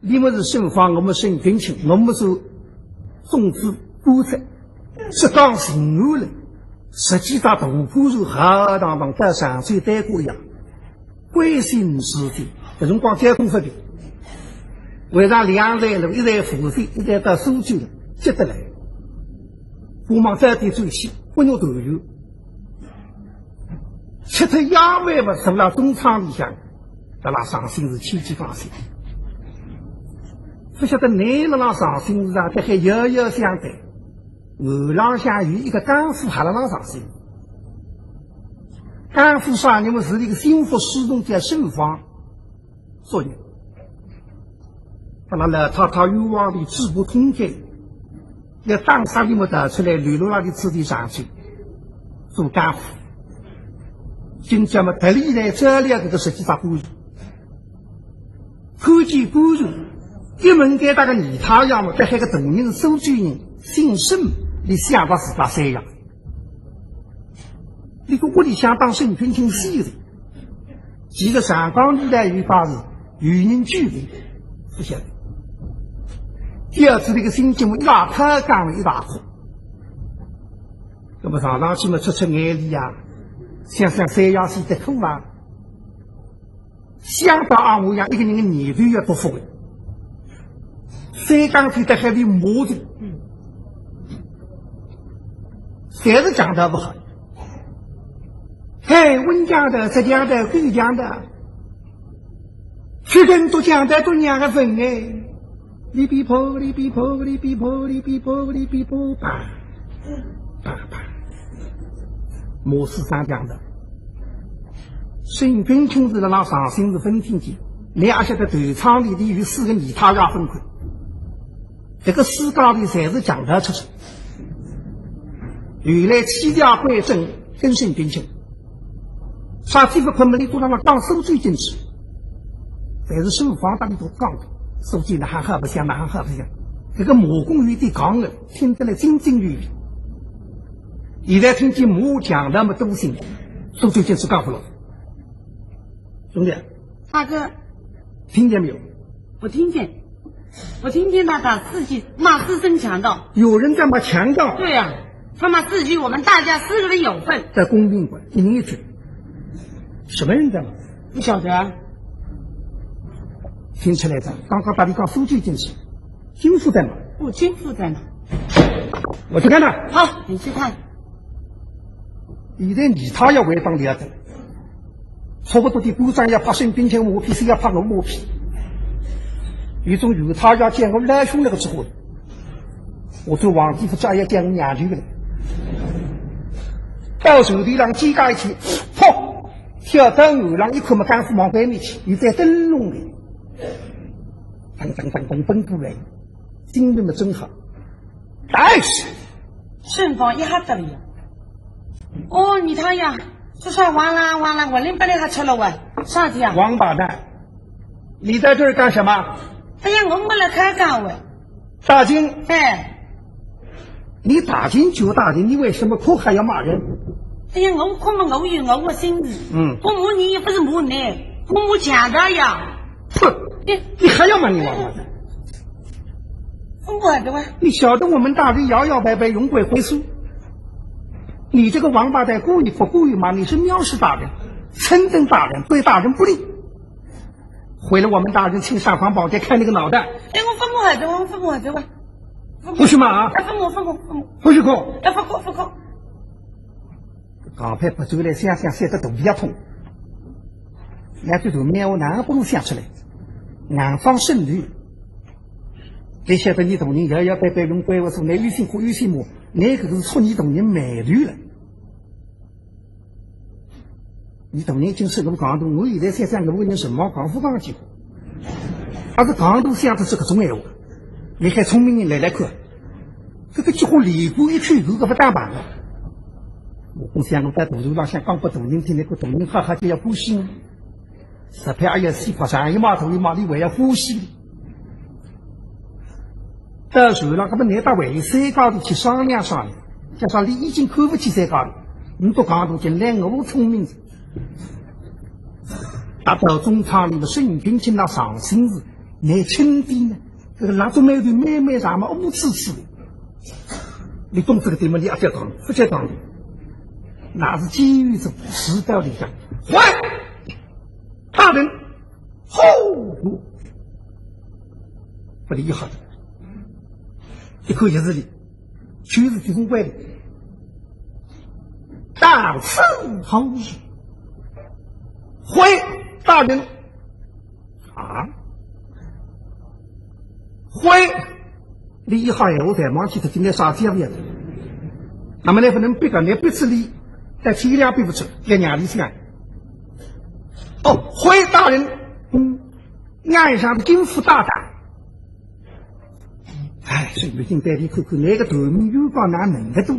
你们是生方，我们生平亲，我们是种子播出，是讲行为了。实际上，同步是何当当在上水待过一样，关心事体。这辰光交通发表，为啥两站路一站付费，一站到苏州了，接得来。我忙早点转线，不用投入。吃脱鸭饭吧，坐到东厂里向，在那伤心是千几放心。不晓得哪了那伤心是啊，这还遥遥相对。后浪向有一个干部还在那伤心。干部说你们是一个幸福始终在盛放作业。把那老太太欲望的治不通开，要当杀你们得出来，流落那里子弟上去做干部。今朝么特例来这两个实际上干预，看见干预，一门给大个泥他样么，这还个同人收据人姓甚，你想到自家三样。你说屋里想当生平清细的，几个上岗历来有法是与人俱备，不晓得。第二次这个心情一大太干了一大火，那么上上去嘛出眼泪呀。想想三亚是的苦啊，想到俺我样一个人的年岁要多富的，三缸水在海里磨的，谁是讲的不好？嘿，温江的、浙江的、贵江的，学生都讲的都两个分哎，你比破，你比破，你比破，你比破，你比破，吧。模式上讲的，孙平清是那上心是分天间，你而且在头厂里有4个泥他家分块，这个4高里才是讲得出去。原来7家归正跟孙平清，啥地方困门里都让他刚收最进去，但是收房大里都刚的，收进的还喝不香，那还喝不香，这个魔工有点刚的，听得来津津有语。现在听见母讲那么多心，说这件事干不了。兄弟，大哥，听见没有？我听见他打自己骂自身强盗。有人在骂强盗？对呀、他骂自己我们大家4个人有份。在公宾馆一人一句，什么人在骂？不晓得啊。听起来的，刚刚把你刚收据进去，金富在哪？不，金富在哪？我去看他。好，你去看。现在你他要违反了的，差不多的鼓掌要拍孙冰清磨皮，谁要拍我磨皮？有种有他要见我来兄那个之后，我做皇帝夫家要见我娘舅的，到手地上几家一起，砰，跳到后浪一块么干夫往外面去，又在灯笼里，噔奔过来，精神的真好，但是顺风一下得了。哦，你他呀，这算完了，我连把你还吃了喂，啥子呀？王八蛋，你在这儿干什么？哎呀，我没来开岗喂。打金？哎，你打金就打金，你为什么哭还要骂人？哎呀，我哭嘛，我有我的心意。我骂你也不是骂你，我骂强盗呀。哼，你还要骂你王八蛋？我晓得哇。你晓得我们大人摇摇摆摆，永鬼回书。你这个王八蛋故意不故意嘛？你是藐视大人，称赞大人，对大人不利，毁了我们大人请上房宝殿开那个脑袋。哎，我分不晓得，我分不晓得哇。不许骂啊！分我，不许哭！哎，不哭。刚才不走来想塞得肚皮也痛，那这头面我哪不能想出来？南方圣女，你晓得你同人摇摇摆摆用怪我说，那有心苦有心魔，那个是出你同人买驴了。你同人已经是个广东，我现在想个人什么广府讲几个，而是广东想的是个种闲话，你还聪明人来看，这个几乎离过一圈如个不打板了。我想我在大路上想讲不同人听那个同人哈哈就要呼吸，实拍也要洗发上一码头一码你还要呼吸。到时候那么你到为山高头去商量，加上你已经看不起山高了，你都讲到进来我聪明。达到中厂里的孙平清那上心时，你亲弟呢？这个蜡烛妹的妹妹啥嘛，乌刺刺的。你懂这个对吗？你也叫当，不叫当的，那是基于这时代的讲。喂，大人，后路不厉害的，一口叶子里全是这种怪的。大事好事，回大人啊，回厉害呀！我才忘记他今天啥子样子。那么呢，不能别个，你别吃力，但体量并不出，连娘里想。哦，回大人，岸上的金夫大胆。哎，所以北京带你看看那个头名有光哪能个多。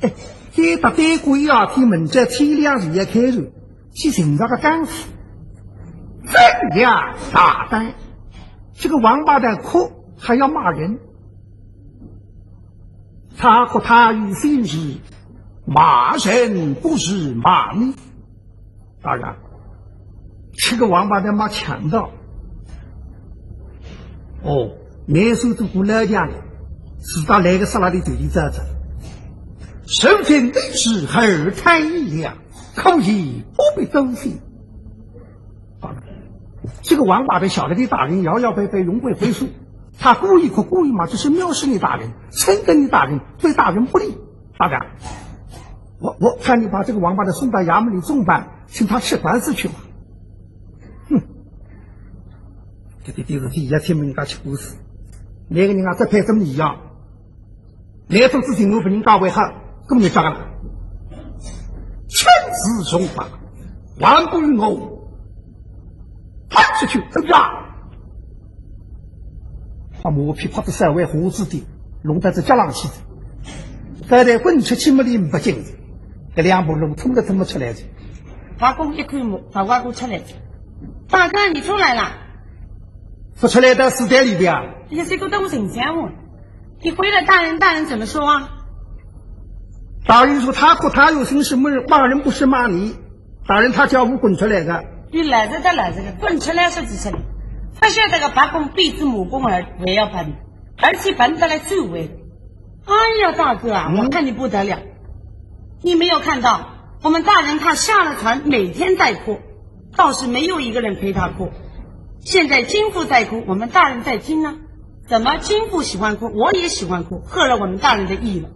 哎，这打对鬼啊！天门在天亮时也开始，去寻找个干夫，这样大胆，这个王八蛋哭还要骂人，他和他与心是骂人不是骂你。当然，这个王八蛋骂强盗。哦，那时候都不来讲的，知道那个是哪里对的这子。身份的是二太一两，可以不被东西。这个王八蛋晓得你大人摇摇摆摆永不回数，他故意可故意嘛，就是藐视你大人，称赞你大人，对大人不利。大家，我看你把这个王八蛋送到衙门里重办，请他吃官司去嘛。哼，这是第一天门家吃故事，那个人啊，这配什么一样？那种事情我不能搞为好。根本抓了，全是凶法，万不与我判出去怎么样？把磨皮泡在社会胡子的，弄在这家浪去的，该在滚出去没里不进，这两步路通的怎么出来的？八公一块木，把外公出来的。大哥，你出来了？不出来到死在里边啊！你这个东西讲我，你回来，大人怎么说啊？大人说他和他有心事，骂人不是骂你。大人他叫我滚出来的。你来这个，滚出来是指出来。不晓得个八公逼子母公儿还要把你，而且本得来周围。哎呀，大哥啊，我看你不得了。你没有看到我们大人他下了船，每天在哭，倒是没有一个人陪他哭。现在金父在哭，我们大人在听呢。怎么金父喜欢哭，我也喜欢哭，合了我们大人的意了。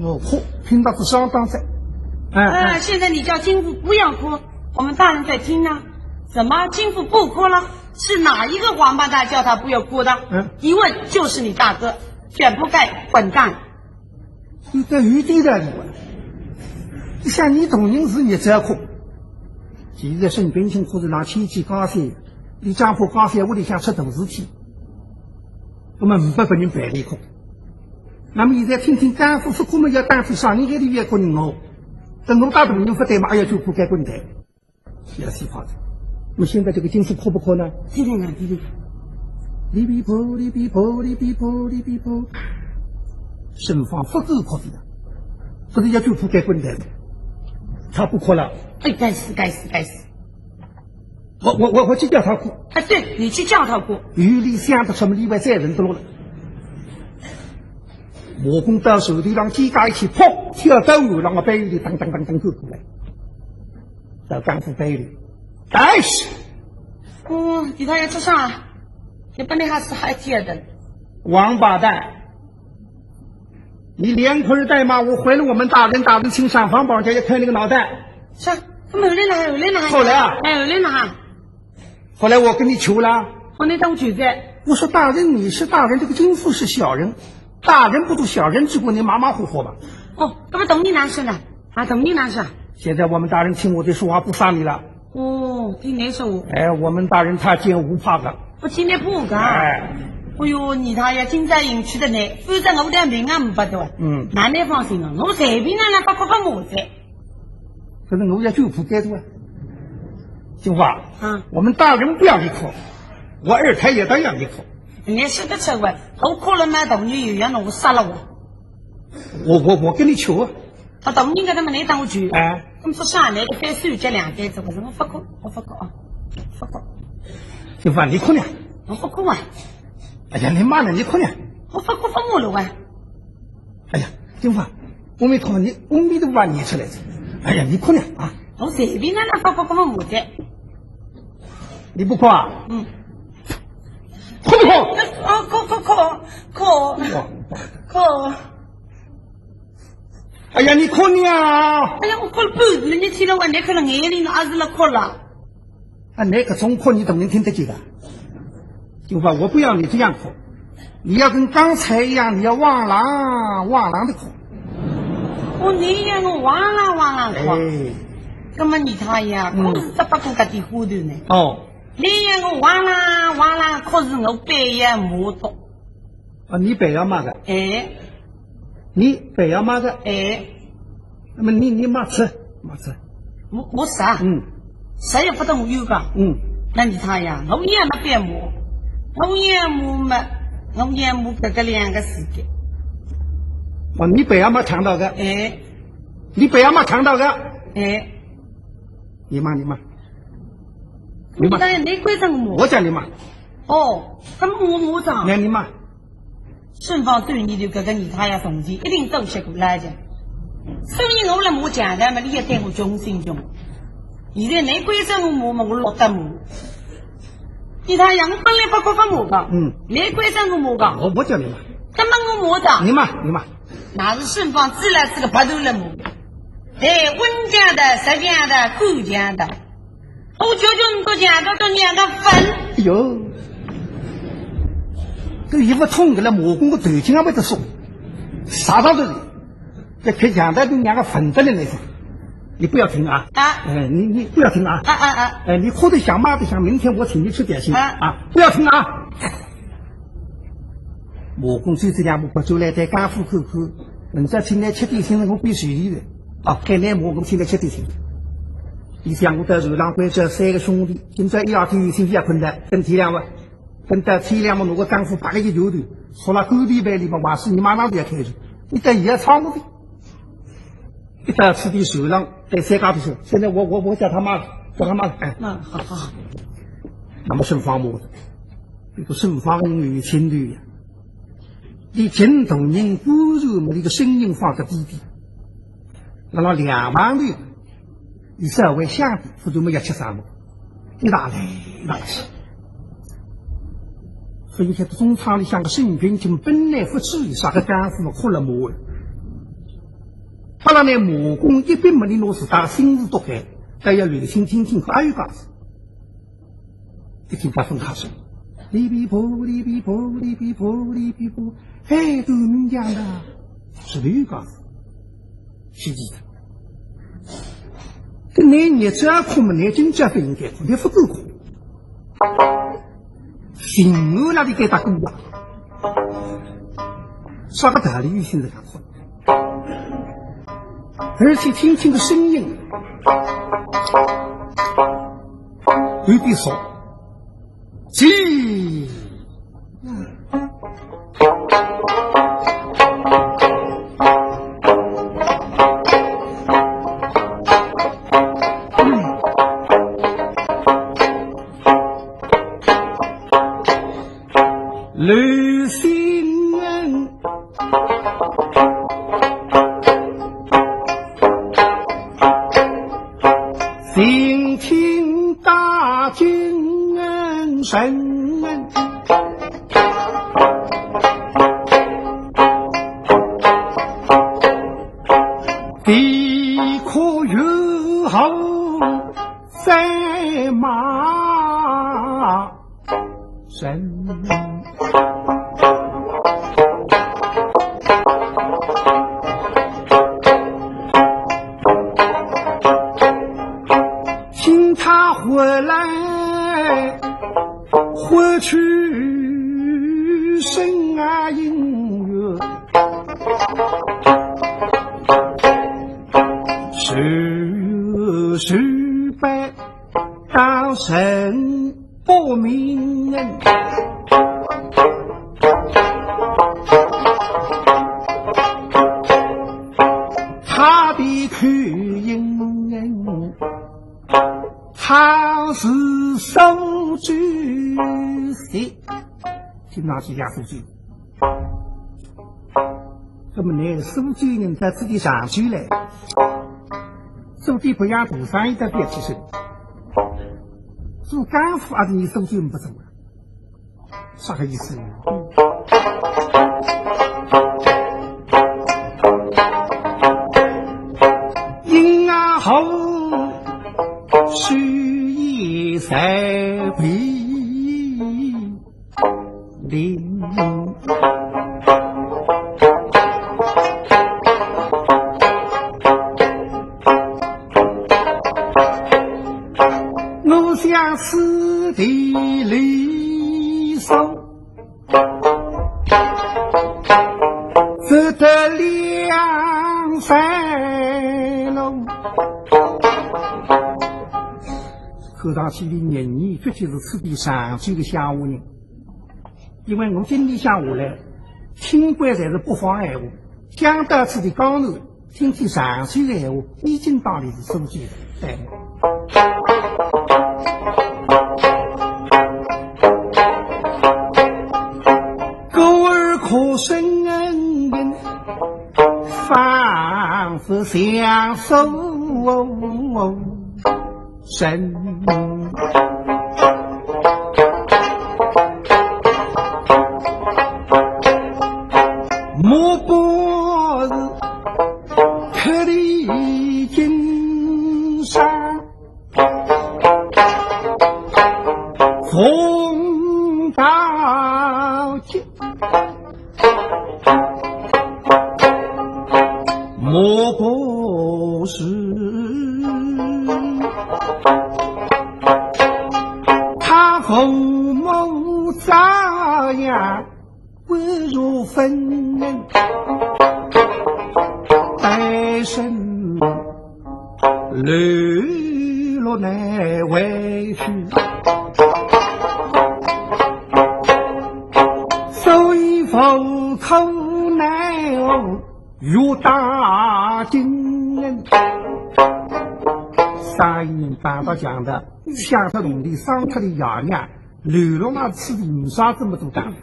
我哭，听到是相当在。现在你叫金父不要哭，我们大人在听呢。怎么金父不哭了？是哪一个王八蛋叫他不要哭的？一问就是你大哥，卷铺盖滚蛋！你在余地的你像你同人是你这哭，现在生病情或者让亲戚讲些，你丈夫讲些屋里想出大事体，我们不人白里哭。那么现在听听干夫说我们要担负上人家的越过人哦，等我大同人不对嘛，哎呀就不该滚台，也是怕的。那么现在这个金夫哭不哭呢？听听看，听听。哩比婆，哩比婆，哩比婆，哩比婆，身方不够哭的，不是要就不该滚台的，他不哭了。哎，该死！我去叫他哭。啊，对，你去叫他哭。与理想的什么例外再人多了。魔功到手里让几家一起砰跳到牛让我背里当当走出来，到干部背里，但是，你他要做啥？你本来还是还贴的。王八蛋，你连亏带骂我回了我们大人请上房保家也开那个脑袋。是，他们有人了。后来啊，有人了。后来我跟你求了，我那当举子，我说大人你是大人，这个金父是小人。大人不读小人之过，你马马虎虎吧。那么懂你难事呢？懂你难事。现在我们大人听我的说话不杀你了。听你说。我们大人他见无怕的。我听你不干。你他要金在营区的呢，否则我的命啊不多。那你放心啊，我随便让他发模子。可是我也就不该做。金花，我们大人不要你哭，我二胎也当要你哭。你说的错话，我哭了买东西又要弄杀了我。我跟你求啊。他东西给他们来当我去。他们说啥来的非手这两辈子，我说我不哭啊，不哭。金花，你哭呢？我不哭啊！哎呀，你妈呢？你哭呢？我不哭不母了啊！哎呀，金花，我没看你，我没都把你出来着。哎呀，你哭呢啊？我随便那不哭不母的。你不哭啊？嗯。哭不哭？哭。哎呀，你哭呢啊？哎呀，我哭了半日，你听了我，你看了眼里，还是了哭了。啊，那个种哭你都能听得见的。金花，我不要你这样哭，你要跟刚才一样，你要汪朗的哭。你让我汪朗哭。哎。那么你看呀，哭是这不过个的糊涂呢。哦。你让我汪朗，可是我背也没多。啊，你背要嘛的？哎。你背要嘛的？哎。那么你嘛吃？我啥？谁也不懂有个。那你看呀，我也没背没，我也没这个2个世界。哦，你背要嘛尝到的？哎。你背要嘛尝到的？哎。你妈。你当然没规正我。我讲你妈。哦，那么我讲。那你妈。顺方对你的这个你他要同情，一定都学过来的。所以我来我讲的嘛，你也对我忠心中。现在你规正我嘛，我落得我。你他阳光来不过分我的。你规正我的。我叫你妈。怎么我的？你妈。那是顺方自来这个白头了我。对，温家的、石家的、顾家的。我求你多讲到2个分。哎呦，这衣服痛的了，磨工个头巾还没得说，啥到这里，这可讲的都2个分的了那种，你不要听啊！你不要听啊！你或者想骂的想，明天我请你吃点心不要听啊！磨工就这2步走来在干户口，人家请来吃点心，我必须的给来磨工请来吃点心。你想我在柔浪关这3个兄弟，今朝1、2天星期也困难，跟体谅嘛，如果干父8个1头，说了沟里边里嘛，还是你妈妈都要开除，你在也唱不的，一到吃的柔浪在3家的时候，现在我叫他妈了，好。那么顺方么？这个顺方女情侣呀，你真同人不如么那个声音放在低低，那2万的。你稍微想的，或者没要吃啥么？你哪来去？所以在中场里像个圣君经本来不至于啥个干夫嘛，哭了么？后来呢，磨工一边没你弄是大心思多开，但要留心听听还有个子，一听他分开说，哩比婆，哎，都明讲的，是这个子，是的。这男人只要哭嘛，男人家不应该哭，你不够哭。心我那里给他哭吧，啥个道理？有心在他哭，而且听听个声音，有点少，刘心人，心听大军声，地可有后在马身。听他回来，回去声啊音乐，十百当神不明人。他的口音，他是手举岁，听上去2岁。那么呢，49人在自己上去来，做的不养大生意的别起身，做干部还是你49不做啊？啥个意思？因啊好，须以才为灵。我想死的离手，只得两三楼。后堂起的人呢，绝对是此地上去的乡下人，因为我今天下下来，听惯才是北方闲话，讲到此的江南，听听上去的闲话，已经当然是书记的，对。狗儿可生人，仿佛相守身。莫不是客里经商，红到街，莫不是他父母照样温如芬人，单身泪落难委屈，所以否口难哦有大惊人。上一年爸爸讲的乡下农地上出的爷娘流落那吃的没啥这么多干。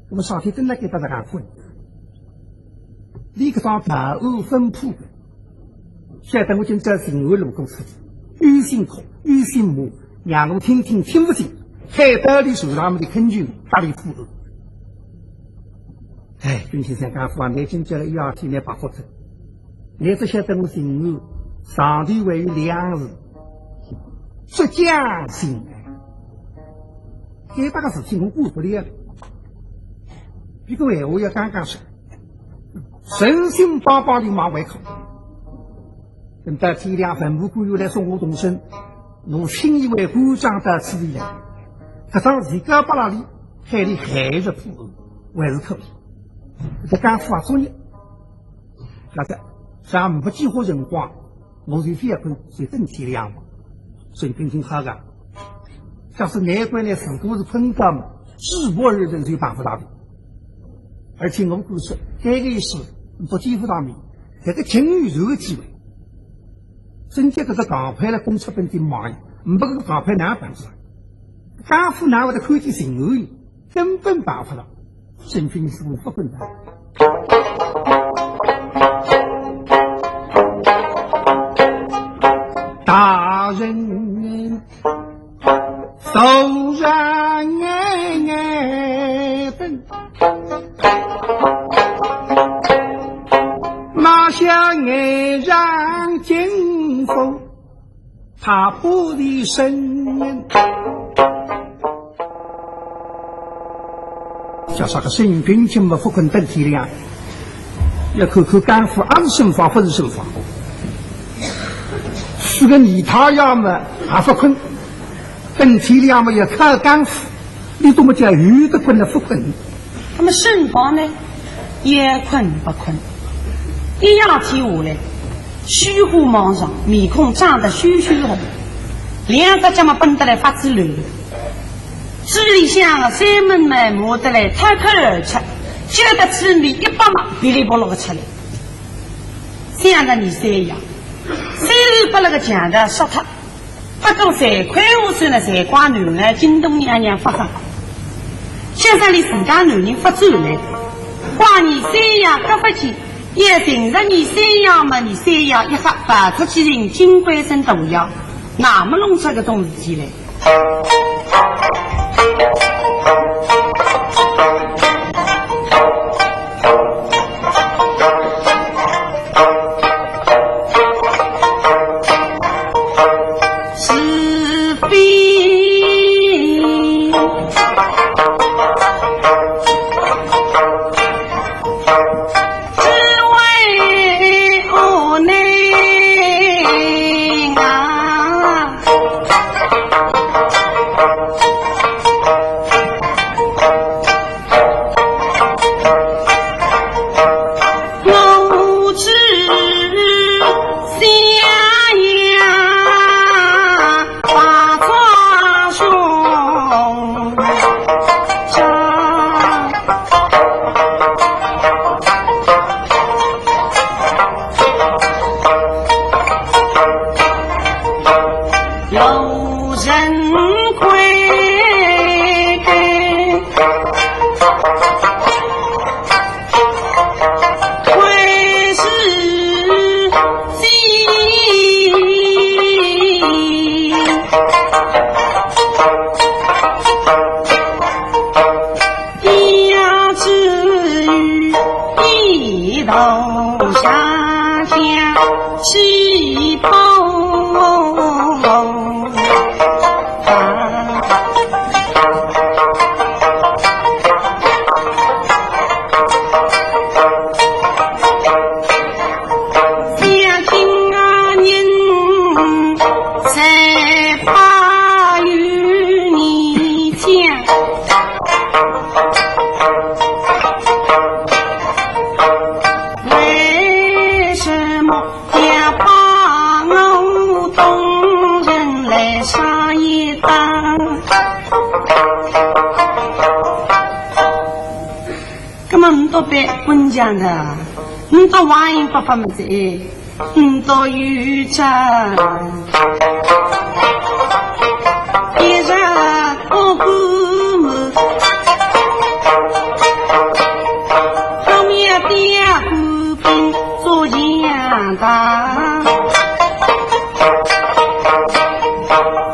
我们上天真的给大家讲混，立刻上大欧分铺，现在我今在新安路公司，有心口有心目，让我听听听不清，海岛里受他们的恳求，大力负责。哎，君先生讲话，你今接了1、2天来把活着，你这些等我新安，上帝为2日，说将心爱，这大个事情我顾不了。一个闲话要刚刚说，神心巴巴的往外口。等到天亮，坟墓官又来送我动身，我轻易为官长到此地来，可上自家把那里海里海着铺后，还是可以。这干副啊，作业，那个上不计划辰光，我就非要看就等天亮嘛，水平挺好的。要是难关呢，如果是碰到嘛，自不而人就办不到的。而且我估说，这个意思不几乎当面，这个金宇宙的机会，真正这个港派来公出本的忙，不这个港派哪办出来？干副哪会的科技行为，根本办不到。身份是不困难。大人手上眼灯，马下眼让金风，他不离身人。叫啥个生病情嘛不困等体谅，要看看干副还是生法不是生法，是个你他要么还不困，等体谅嘛要看干副，你怎么叫有的困的不困？他们生法呢也困不困？一样体下来，虚乎莽上，面孔长得虚虚红，两个这么蹦得来发自流。这里向三门们摸得来脱口而出，觉得此米100码噼里啪啦的出来，像个你3样，3里把那个墙的杀他，不过3块5岁的才瓜男儿，京东娘娘发生，先生你自家男人发走来，挂你3样各不起，也凭着你3样嘛，你3样一黑把出去人金龟身都要，哪么弄出个种事体来？温讲的，你到晚上爸爸们在，你到渔场，一日过过么，后面边湖边做强的，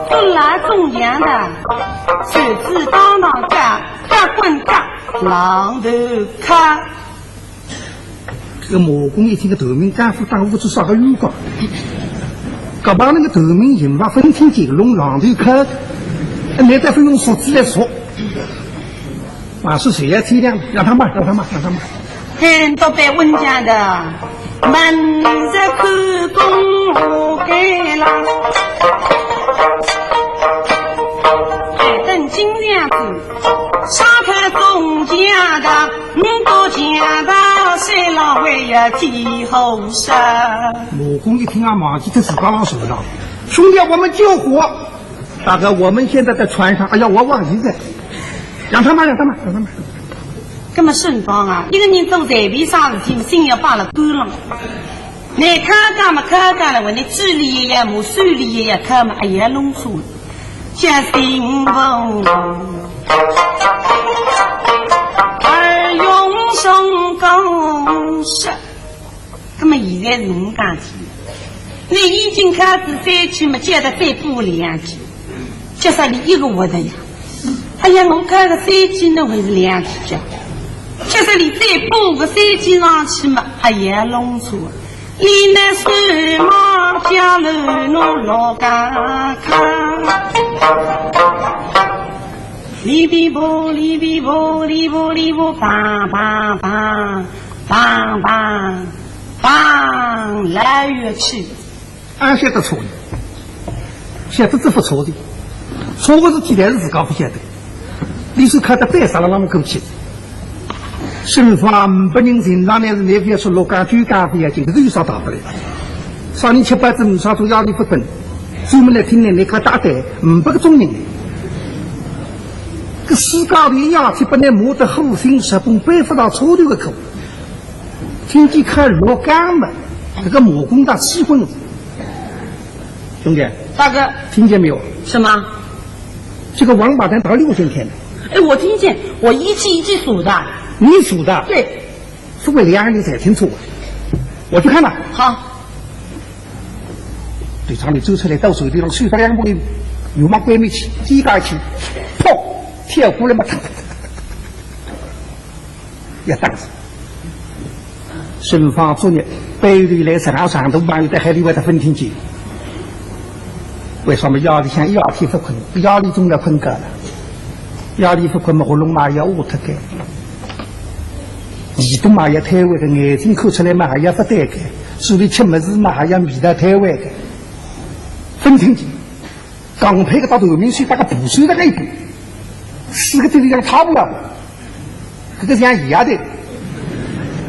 不来中奖的，手指当当干，干滚干。狼头看，这个马公一听个头名干部当屋子耍个预告，搞把那个头名引发分清结论，狼头看，没得分用数字来说，马是谁呀？体谅，让他骂。很多被温家的，门在口公我给了，等金娘子。沙滩中家的，多家的，谁老为呀提后生？母公一听啊，马记这是刚刚手上，兄弟，我们救火！大哥，我们现在在船上，哎呀，我忘记了，让他骂。这么顺方啊，一个人做在为啥事情，心要罢了够了。你看干嘛看干了，我你智力也没，数理也看嘛，哎呀，弄错了，像新风。而用上公事，那么现在是我讲起，你已经开始再去嘛，接着再补2句，就说你一个我的呀。哎呀，我看个3句那会是2句讲，就说你再补个3句上去嘛，哎呀，弄错。你那是马家楼弄老干看。哩比波，棒，来越去。俺晓得错的，晓得这不错的，错的是既然是自家不晓得。你是看得带上了那么过去，身方不人身上呢是那边说落干酒干不要紧，这个有啥大不了？少年7、8子，上头压力不等，专门来听呢，你看大胆，500个中人。这世界里压起不能摸得后心10本背负到抽头个口，天气看落干嘛？这个魔工大气昏，兄弟，大哥，听见没有？什么？这个王八蛋到6斤天了。哎，我听见，我一句一句数的。你数的？对。是为2人才清楚。我去看了。好。队长，你走出来到水里上水到2步里，有嘛鬼没去，几个去，砰，跳过来嘛，一打子。顺方昨日背里来上头网友在海里外的分庭去。为什么夜里向夜天不困？夜里总要困觉了，夜里不困嘛，喉咙嘛要捂脱开，耳朵嘛要抬歪个，眼睛看出来嘛还要不对个，手里吃么子嘛还要米的抬歪个。分庭去，刚配个到头面水，打个补水那个一步，4个队长差不了，这个像一样的，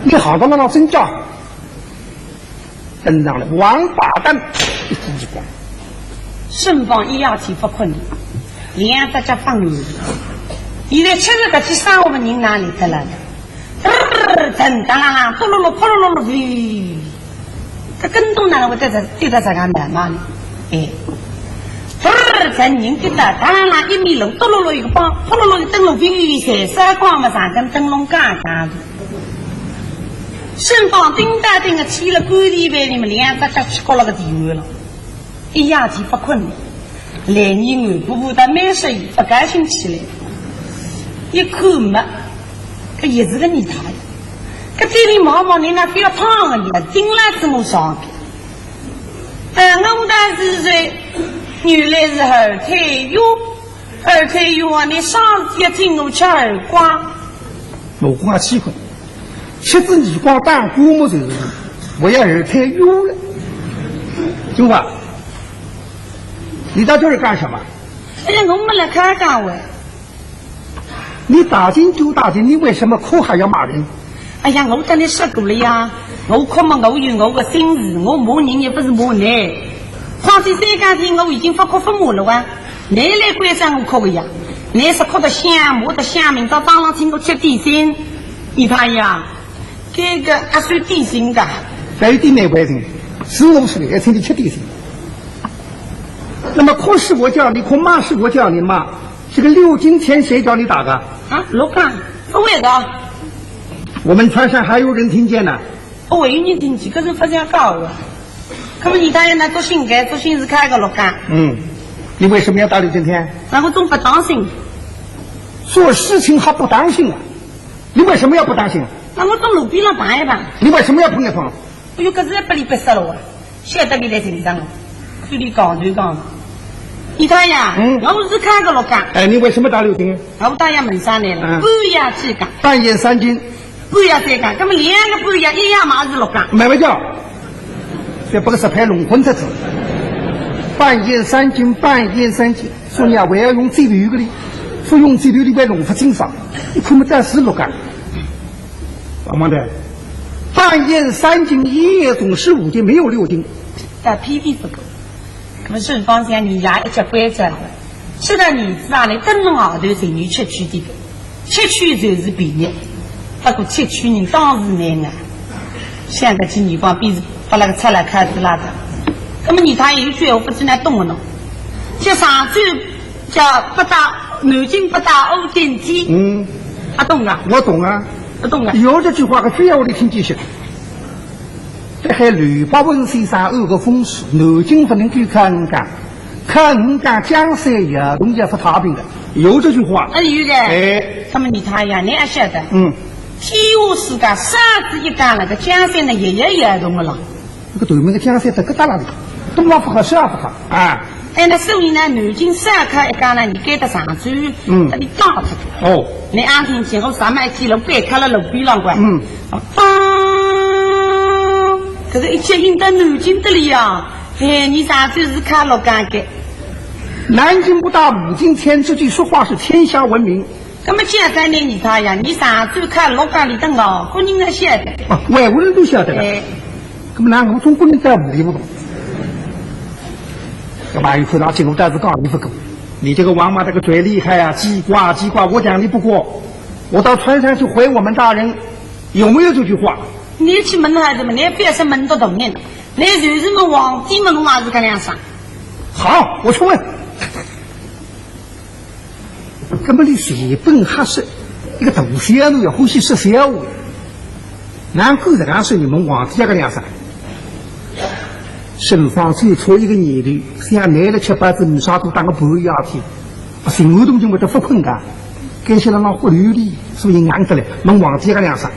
你好到那真叫，登上了王八蛋一激光。顺方一夜天不困，连大家放你。现在70个去杀我们人哪里得了？噔当啦，扑噜噜扑噜噜噜，这跟动哪能会对着这个难嘛？哎，人人对的，当然1米楼，嘟噜噜一个帮，扑噜噜一灯笼飞，闪闪光嘛，上跟灯笼嘎嘎的。顺方叮当叮的起了管理班，你们连大家去搞了个地位了。一夜天不困，来年俺婆婆的满生意不感兴趣了。一看嘛，这也是个泥潭，这这里毛毛人那非要烫的你，顶了这么上的。我当时说，原来是二胎药，二胎药啊，你上次也听我吃耳光。我光气困，吃子耳光当估摸就是，我要二胎药了，对吧？你到这儿干什么？哎呀，我们来看看喂。你打金就打金，你为什么哭还要骂人？哎呀，我跟你说过了呀，我哭嘛，我有我的心事，我骂人也不是骂你。况且3家天我已经不哭不骂了哇，你来关心我哭的呀？你是哭得香，骂得香，明早早上请我吃点心。你看呀，这个还算点心的。这一点没关系，15岁也请你吃点心。那么哭是我叫你哭，骂是我叫你骂。这个6斤钱谁叫你打的？啊，老干，我也的。我们船上还有人听见呢。我有人听见，可是不想搞了。可是你大爷呢？做心改，做心是开个老干。你为什么要打6斤钱？那我总不当心。做事情还不当心啊？你为什么要不当心？那我到路边上碰一碰。你为什么要碰一碰？哎呦，可是不离不死了我，晓得你来身上了，嘴里讲就讲。你大爷，我是开个老干。哎，你为什么打6斤？我大爷门上来了，半夜去干，半夜3斤，半夜再干，那么2个半夜一夜嘛是6干。买不叫，这不是拍龙魂的字。半夜3斤，半夜3斤，说你啊，我要用这流个哩，说用这流里边弄不清爽，你看不到是6干。王忙的，半夜3斤，一夜总15斤，没有6斤。但屁屁不够。我顺方向你家一直关着，吃到你知道你灯笼后头是你吃去的，吃去就是便宜，不过吃去人当时难啊，现在去你光比把那个出来开始拉的，那么你他有句我不知道懂了呢，就上周叫不打南京不打欧电梯，懂啊？我懂啊，不懂啊？有这句话可非要我的听继续。这还吕八文先生有个风俗，南京不能够看干，看干江山也容易不太平的，有这句话。有的。哎，那么你他呀，你也晓得。天下世界啥子一干那个江山呢，也动了。这个对面的江山在个大那里，东方不好，西方不好啊。哎，那所以呢，南京3开一干呢，你给他上去，那里打他。哦。你安听见我上面几楼别开了路边上关。可是一切应到南京这里啊，你上去是看老干的。南京不打5斤钱，这句说话是天下闻名。那么现在呢，你看呀，你上去看老干里的哦，国人都晓得。外国人都晓得了。那么那我中国人在屋里不懂。这马云看到进入但是讲你不够，你这个王八这个嘴厉害啊，叽呱，我讲你不过，我到船上去回我们大人，有没有这句话？你去问孩子们，你不要是问到同人，你就是么皇帝们我还是这样想。好，我去问。那么你日本还是一个大小路要欢喜说笑话，难怪这样说你们皇帝这个样子。沈方最初一个年龄，像来了7、8只米沙都当个半夜天，新活动就没得不困的，感谢了那活流里，所以硬得来，问皇帝这个样子。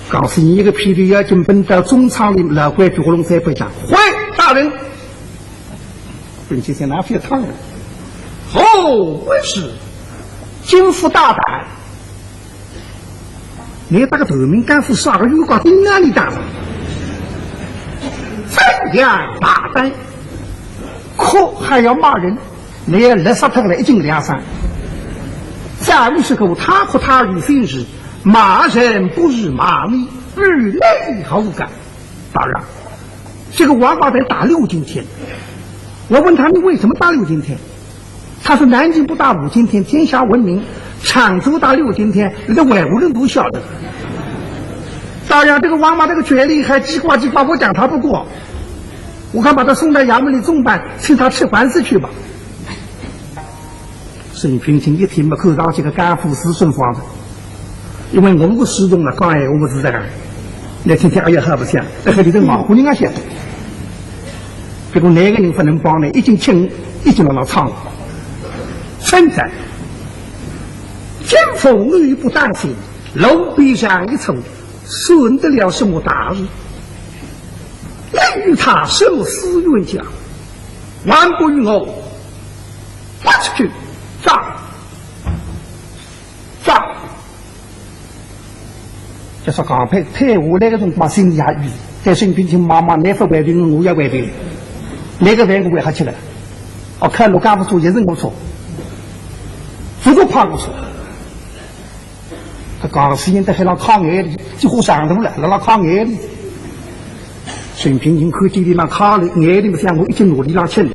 告诉你一个霹雳要进奔到中仓里老怪巨火龙山北讲，回大人，本期先拿飞烫了。哦，为是金夫大胆，你那个头名干副杀个预告顶哪里打的？怎样大胆？可还要骂人？你要勒杀他个1斤2三。在无时候，他和他与非是骂人不是骂你，日内毫无感。当然，这个王八蛋打6斤天。我问他你为什么打6斤天？他说南京不打5斤天，天下闻名；常州打6斤天，那个外国人都晓得。当然，这个王八这个权力还叽呱叽呱，我讲他不过，我看把他送到衙门里重办，请他吃官司去吧。沈平清一听嘛，口上这个干副师顺方子，因为我始终了，刚才我们是这个，那天天也喝不下，那个里头马虎人啊些，结果哪个人不能帮呢？一进请，一进到那仓。现在金凤女不当心，楼壁上一层，算得了什么大事？你与他生死冤家，万不与我发出去，上！就是刚才退伍那个种把心里下雨，在身边听妈妈那副外边，我也外边，那个外我外还起来，我看陆干部说也是我错。不就怕我错？他刚时间在海上抗癌里，几乎上头了，那抗癌里。沈平清看见你那抗癌里面像我已经努力让去了。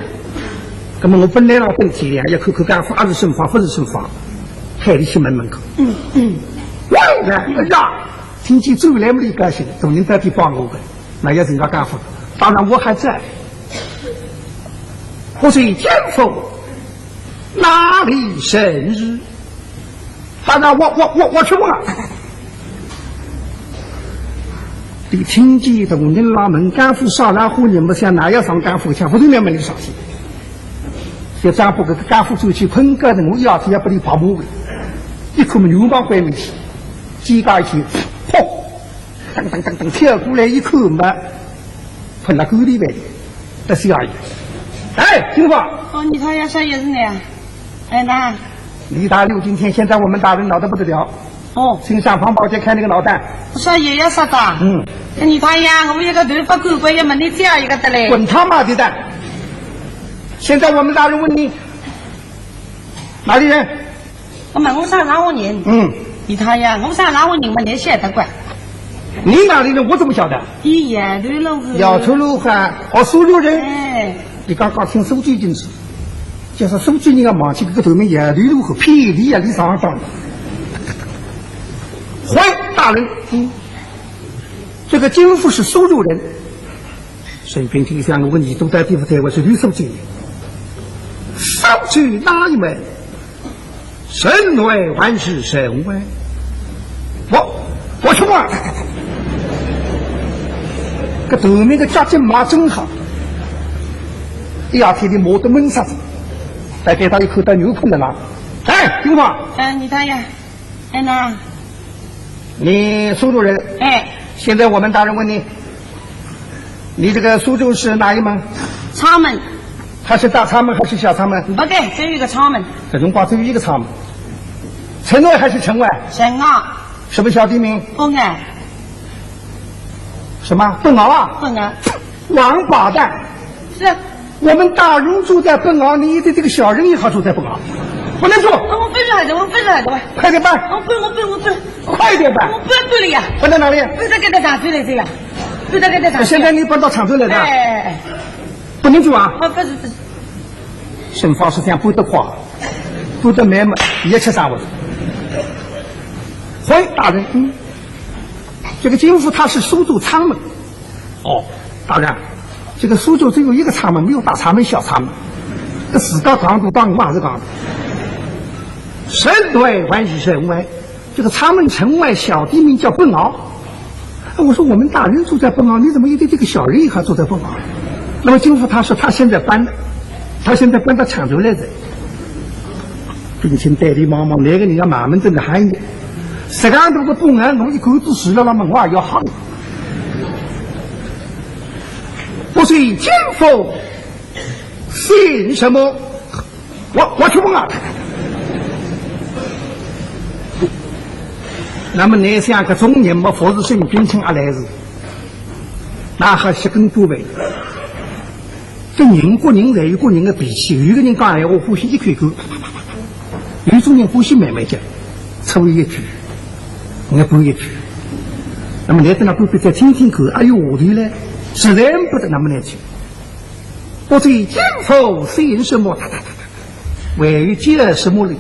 那么我本来让等体谅，也口干发是生发，不是生发，海里去门口。喂呀，听见走来没的高兴，总人在地帮我的，那也是人家干活。当然我还在。我是奸夫。哪里生日？当然我去问。你听见同人拉门干副上然后你们想哪要上干副枪，不对面没你上去。就张不个干副走去困个人，我要提也不理跑步的，一口牛蒡拐进去，几个一起，砰，噔跳过来一口嘛，喷到沟里边，这是而已。哎，金凤。哦，你他要啥意思呢？哎，那李大六今天现在我们大人闹得不得了。哦，请上房宝去看那个老蛋。我说爷爷说的。你看呀，我一个头发狗怪也没你这样一个的嘞。滚他妈的蛋！现在我们大人问你，哪里人？我们上哪户人？你看呀，我上哪户人嘛，你晓得管。你哪里人？我怎么晓得？你丫头老子。摇头路汉，苏州人。哎。你刚刚听书记进去。就是苏州人家忙起这个头面也驴路和霹雳啊，你上当。回大人，这个金富是苏州人。沈平听下我问你都在地方台，我是吕书记。苏州哪一门？神为万事神为。我去问。这头面的家境嘛真好。第二天的磨得闷啥子？再给他一口带牛碰的啦！哎，金凤。你看呀，哎那，你苏州人。哎，现在我们大人问你，你这个苏州是哪一门？仓门。还是大仓门还是小仓门？不对，只有一个仓门。这种话只有一个仓门。城外还是城外？城外。什么小地名？本安。什么？本昂啊？本安。王八蛋！是。我们大人住在本昂，你的这个小人也好住在本昂，不能住。我不来的，我不来的。快点办！我不。快点办！我不搬了呀。搬到哪里？不是给他长出来的呀。不是给他长。现在你搬到常州来的。哎。不能住啊！不是。沈方是想不得花，不得买嘛，也吃啥我。回大人，这个金富他是苏州仓门。哦，大人。这个苏州只有一个闸门，没有大闸门、小闸门。这自家讲都当话是讲的。城外还是城外，这个闸门城外小地名叫奔鳌。我说我们大人住在奔鳌，你怎么一对这个小人也还住在奔鳌？那么金福他说他现在搬到常州来着。并且代理忙忙，那个人家满门真的喊的，石岗头个东岸弄一口子死了，那门外要好。我说金福姓什么？我去问啊。那么那像个中年嘛，佛子姓冰清阿来是，那还是跟多呗。这人过人来，有个人的脾气，有一个人讲闲话呼吸一口口。有种人呼吸慢慢讲，抽一句，我补一句。那么来在那隔壁再听听口，哎呦我的嘞，实在不得那么来听。我说金福姓什么？为于接什么嘞？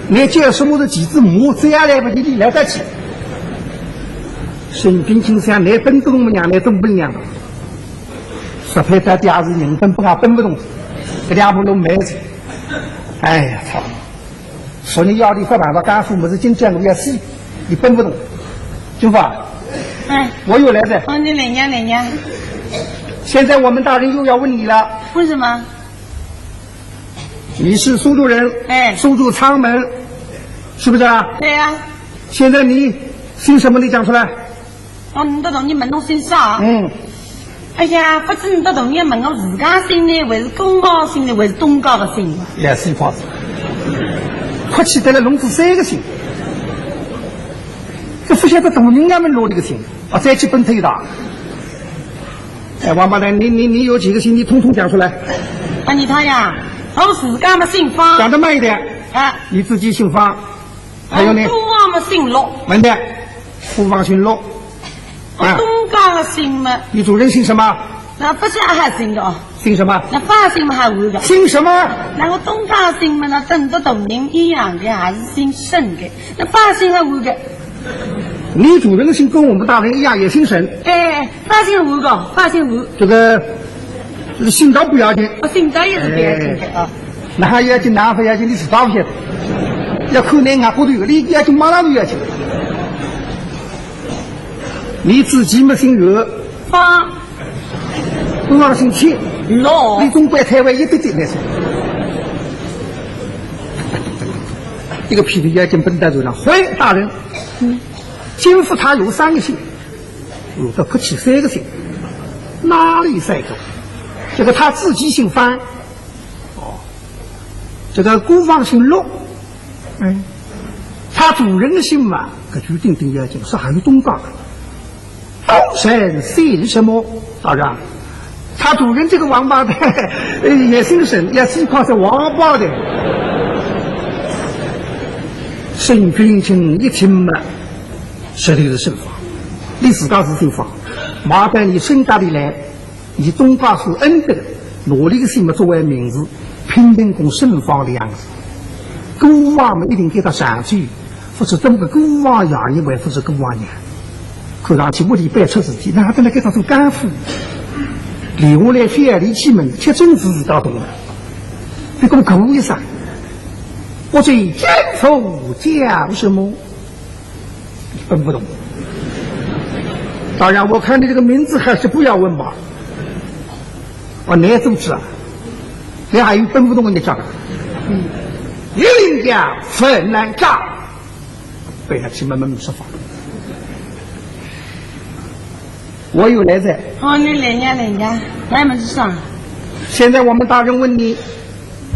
你接什么的几只母，这样来不你来得及。身边青山来奔东母娘来东不娘的，说配在第二是人奔不啊奔不动，这两步都没走。哎呀操！说你要你发办法干父母是今天我要死，你奔不动，金福啊，我又来了。你哪年？现在我们大人又要问你了。为什么？你是苏州人，苏州仓门，是不是啊？对呀。现在你姓什么？你讲出来。你都懂你问我姓啥？哎呀，不知你都懂你问我自家姓呢，还是公高姓呢，还是东高的姓？来四胖子，快起得了龙子三个姓，这不晓得董人家们落这个姓，再去奔推打。王八蛋，你有几个姓？你统统讲出来。你他呀，我自家嘛姓方。讲得慢一点。你自己姓方。还有呢？东方嘛姓陆。慢点。东方姓陆。东高的姓嘛。你主人姓什么？那不是还姓的哦。姓什么？那发姓嘛还有的。姓什么？那我东高姓嘛，那跟着董人一样的，还是姓沈的。那发姓还有的。你主人的姓跟我们大人一样，也姓沈。发姓吴个，发姓吴。这个姓赵不要紧，姓赵也是不要紧的啊。那还要紧，哪还要紧？你知道不晓得？要看那俺不对，你要紧马上就要紧。你自己没姓岳，方，东方姓钱，陆，你中国台湾一对对来说。这个批评要紧，不能带走了。回大人，金福他有3个姓，有的可起3个姓，哪里3个？这个他自己姓范，这个姑方姓陆，他主人的姓嘛，可就定要紧，是还有东方。东沈姓什么？大人，他主人这个王八蛋也姓沈，也是靠是王八的。沈君清一听嘛，实力是沈方，你自家是姓方，麻烦你身家里来，你东家是恩德的，努力的姓嘛作为名字，拼命供沈方的样子。孤王们一定给他上去，否则这么个孤王养一位，不是孤王养。看上去我里摆出自己，那还得来给他做干父，留下来非离气门，却真是自家懂了。你给我口一声，我最金福叫什么？你分不懂。当然，我看你这个名字还是不要问吧。我哪组织啊？你还有分不懂的你讲？一定叫分难炸，被他去慢慢说法。我有来在。你来呀，来么子上？现在我们大人问你，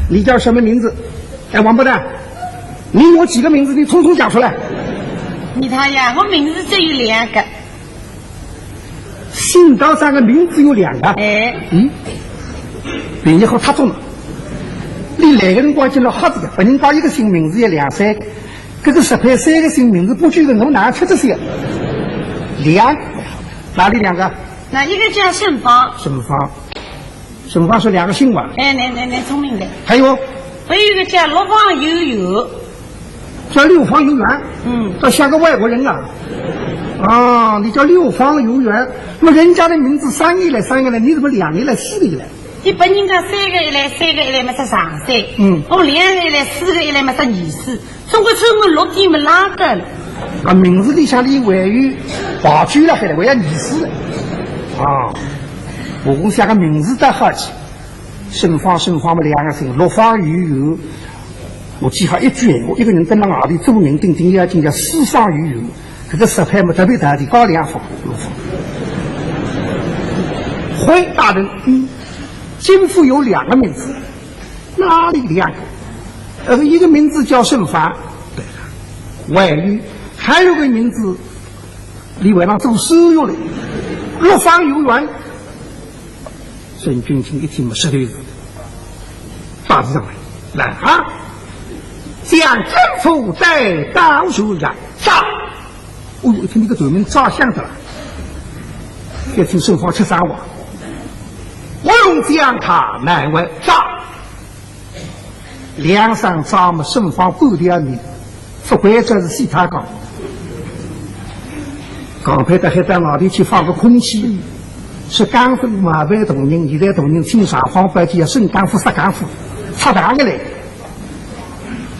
你叫什么名字？王八蛋，你有几个名字？你统统讲出来。你他呀，我名字只有2个。姓高3个，名字有2个。别人好他中了。你哪个人光进了好子的？本人搞一个新名字也2、3个，可是10配3个新名字，不觉得我哪吃这些？2个。哪里2个？那一个叫沈方。沈方是2个姓吧？你聪明的。还有一个叫陆方有，叫6方有缘。这像个外国人啊。啊，你叫六方游园，那么人家的名字3个来，你怎么2个来4个来？你本人家3个来，3个来嘛是上山，我2个来4个来嘛是二四，中国出我6天没哪个了。啊，名字里向你还有跑去了，还得还要二四啊！我公下个名字得好记，盛放嘛2个声，6方鱼游。我记好一句闲话，一个人跟那外头做人顶要紧叫4方鱼游，这个石牌嘛特别大的高2方6方。回大人，金父有2个名字，哪里2个？一个名字叫盛发，对了，外语还有个名字，你晚上做收入的6方游园。孙君卿一听嘛，实对子，大致上来啊！将金父带到手上，杀！哦呦，一听这个嘴名照相的了，一听盛方吃3碗。我用将他乃为杀，梁上招么盛方半条命，不管这是西塔岗，刚才的还到哪里去放个空气？是干部马背同仁，现在同仁清上方白就要升干部、杀干部，插大个来。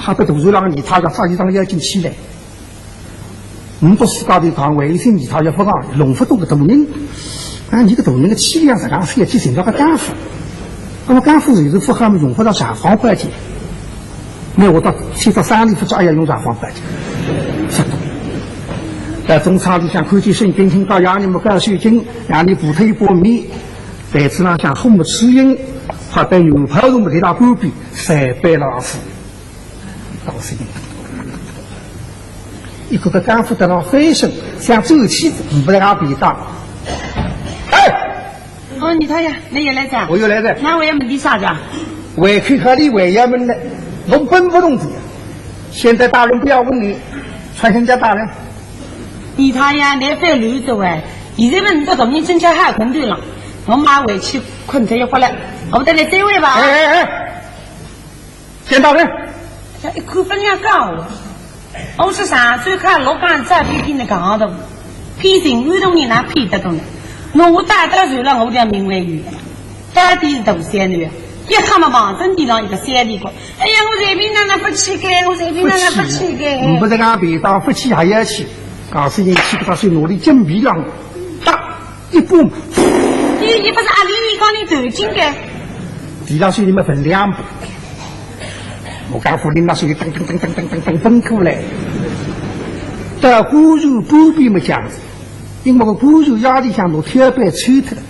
他的图书上，他要发一张要进起来。不是高的讲卫生，他要不讲弄不动的同仁。你个同仁的气量是讲是要去寻找个干部，那么干部有时不好用不到上方白件，那我到去到山里去找也用上方白件，是的。在中场里向看见孙君卿到让你们干水晶，让你补他一波米，在此上向后面吃饮，他在牛排中给他关闭3杯老虎，到时一个干部得到飞升，像周期不得他比大。哦，你看呀，你也来着？我又来着。那我也没地啥子。外去和你外衙门的，我本不动的。现在大人不要问你，传人家大人。你他呀，你非留着哎！现在问这东西真巧还困对了，我马回去困着一会儿了，我们再来这位吧。见大人。这一口分量高，我是上周看老干这批的讲的，批成运动你哪批得动的？那我大多数了，我叫名为语，到底是大仙女。一看嘛，网上地上一个三里过，哎呀，我这边那不去开，我这边那不去开。不是讲别当不去还要去，告诉你去不到去努力金皮浪，打一步。你不是阿里你讲你走进的，地上水你们分2步。我刚扶领那水噔奔过来，到古肉不必么讲。因为我古肉压力向我天被吹脱了，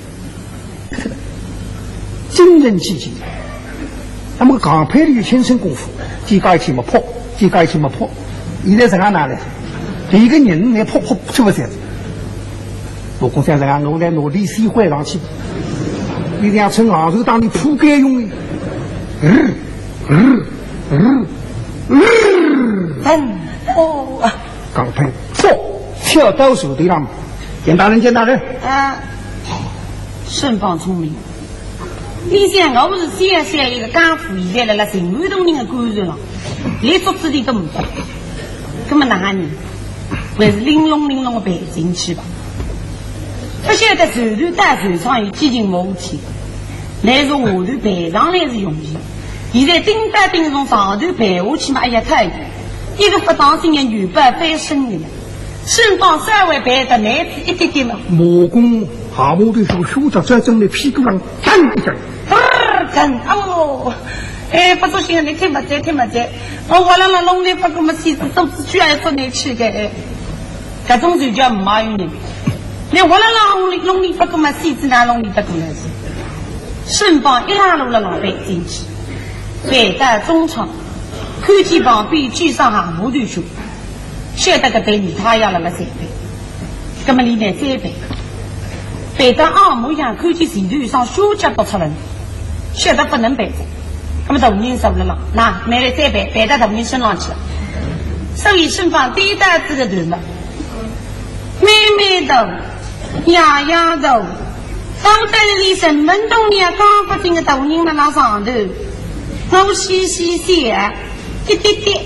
惊人气劲。那么港派的亲身功夫，几个一起没破，几个一起没破。现在是哪来？一个人来破出不来。我公在这我来努力洗坏上去，你这样趁昂头当你铺盖用的。港派跳到手对上。见大人，见大人。顺棒聪明。你想，我不是先一个干部，现在来成运动人的官员了，连做自己都不做，根本哪里？还是玲珑的背进去吧。不晓得手头带手上有几斤武器，来从下头背上来是容易，现在顶单顶从上头背下去嘛，哎呀太远，一个不当心的女伴翻身的。身帮稍微白的男子一点点嘛，魔功下木的手手着这正的屁股上干一下，不做心你听不见，我那弄的不给我们妻子都是居然说你去的，这种就叫马云的，你我那弄的不给我们妻子那弄的不给我们身帮一拉路了老北进去，北到中场，看见旁边居上下木的手。晓得个对你他要了个3倍，那么里面3倍，背到二模样，看见前头上书架都出来，晓得不能背着，那么同人收了，那买了3倍，背到同人身上去了，所以身旁第一袋子的头嘛，妹头，丫丫头，当得里神门东里刚不进个同人那上头，我细想，一点点，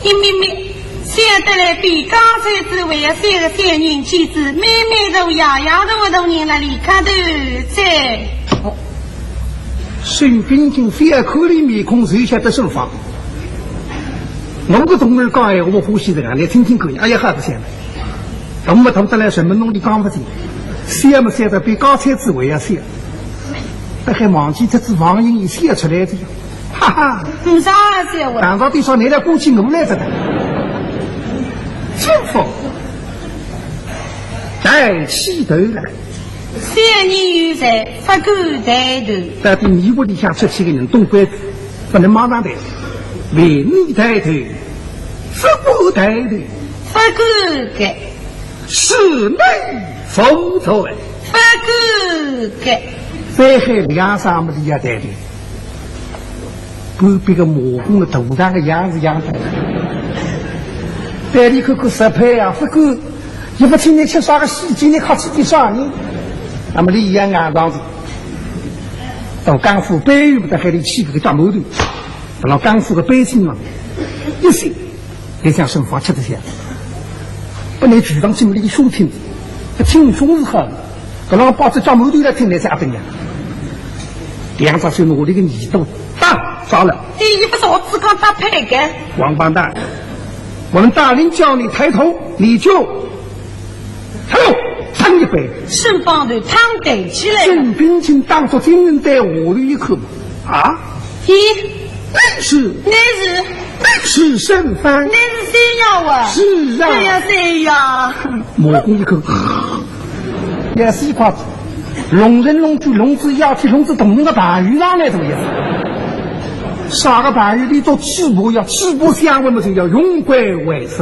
一咪咪。现得来比刚才之为三个三人妻子，妹妹都牙牙都同人那里看头在。孙冰清非要口里面孔谁晓得手法？我个同儿讲哎，我呼吸的啊，你听听可以。哎呀，还不行。我们同得来什么弄的讲不进，写么写的比刚才之为要写，但还忘记这只王英一写出来的，哈哈。啥写我？难道地上你来过去我来着的？清风抬起头来，三年有才，不敢抬头。到底你屋里向出去的人懂规矩，不能马上抬，为你抬头，不抬头，不敢改，室内风采，不敢改。再还两三么的要抬头，不比个魔宫的头上的样子样子。带你看看实拍啊，不过也不听你吃啥个细节，你靠自己啥呢？那么你一样硬上子，到江湖北域的海里去个大毛头，到了江湖的北京嘛，一岁也想生活吃得下，不能举上这么的兄弟，听兄是好的，到了把这大毛头来听来啥等呀？两只手努力的耳朵打着了，第一不是我只讲打牌的，王八蛋！我们大人叫你抬头，你就抬头尝一杯。身帮头汤带起来。孙冰清当作金人带我的一口啊！那是剩饭，那是谁呀？我是啊，对呀，谁呀？蘑菇一口，也是一块龙人龙猪龙子要去龙子同那个大鱼上来怎么样？啥个大鱼里做起步要起步相问嘛，就要用归为生。